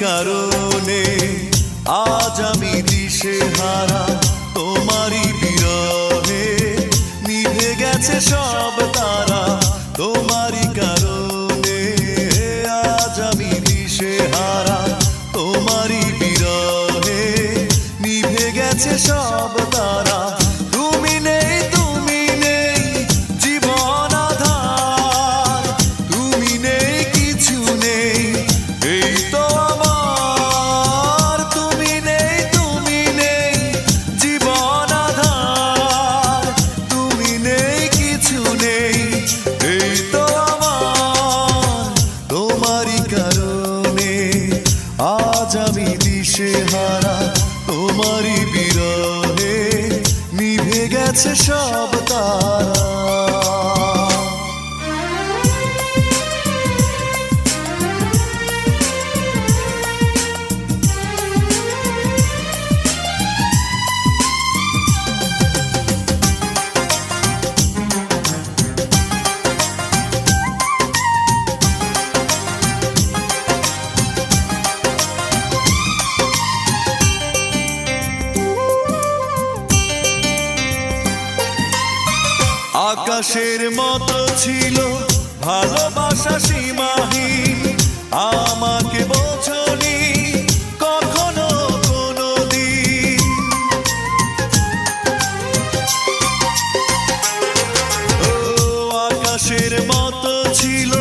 কারণে আজ আমি দিশেহারা, তোমারই বিরহে নিভে গেছে সব তারা। তোমারই কারণে আজ আমি দিশেহারা, তোমারই বিরহে নিভে গেছে সব তারা। তুমি নেই, তুমি নেই জীবন আধার, তুমি নেই, কিছু নেই এই তো আমার। তুমি নেই, তুমি নেই জীবন আধার, তুমি নেই, কিছু নেই এই তো আমার। তোমারই কারণে আজ আমি দিশেহারা, তোমারই বিরহে নিভে গেছে সব তারা। আকাশের মতো ছিল ভালোবাসা সীমাহীন, আমাকে বোঝনি কখনো কোনোদিন। ও আকাশের মতো ছিল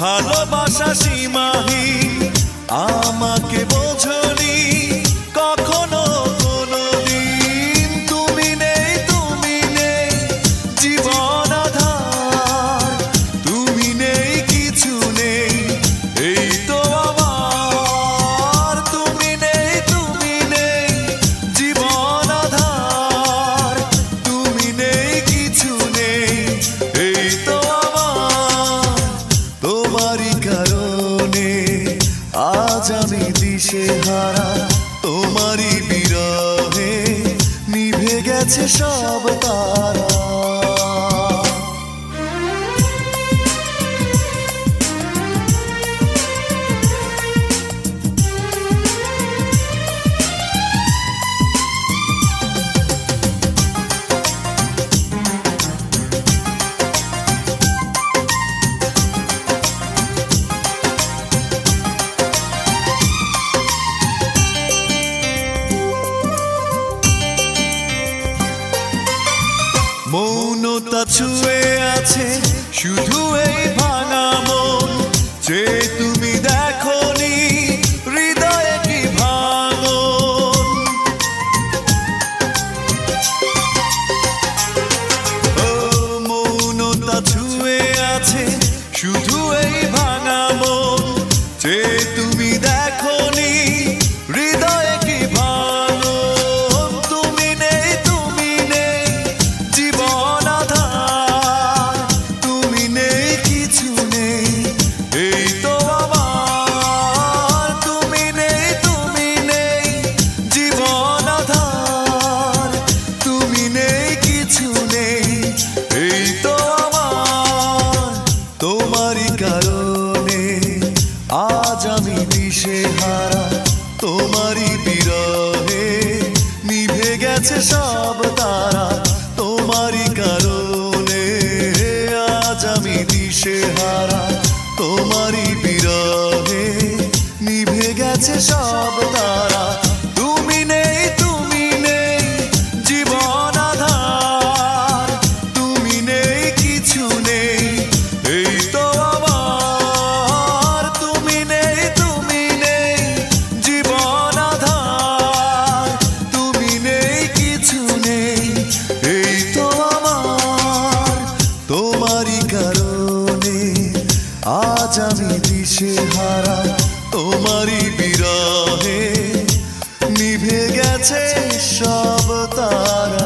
ভালোবাসা সীমাহীন, আমাকে বোঝনি কখনো কোনোদিন। তুমি নেই, তুমি নেই জীবন আধার, তুমি নেই, কিছু নেই এই তো আমার। তুমি নেই, তুমি নেই জীবন আধার, তুমি নেই, কিছু নেই এই তো আমার। তোমারই কারণে আজ আমি দিশেহারা, তোমারই বিরহে নিভে গেছে সব তারা। মৌনতা ছুঁয়ে আছে শুধু এই ভাঙা মন, যে তুমি দেখোনি হৃদয়ে কি ভাঙন। ও মৌনতা ছুঁয়ে আছে শুধু এই ভাঙা মন, যে তুমি দেখোনি হৃদয়ে কি ভাঙন। তুমি নেই, তুমি নেই জীবন আধার, তুমি নেই, কিছু নেই এই তো আমার। তুমি নেই, তুমি নেই জীবন আধার, তুমি নেই, কিছু নেই এই তো আমার। তোমারই কারণে আজ আমি দিশেহারা, তোমারই বিরহে নিভে গেছে সব তারা। তোমারই কারণে আজ আমি দিশেহারা, তোমারই বিরহে নিভে গেছে সব তারা। তুমি নেই, তুমি নেই জীবন আধার, তুমি নেই, কিছু নেই এই তো আমার। তুমি নেই, তুমি নেই জীবন আধার, তুমি নেই, কিছু নেই এই তো আমার। তোমারই কারণে আজ আমি দিশেহারা, তোমারই বিরহে নিভে গেছে সব তারা।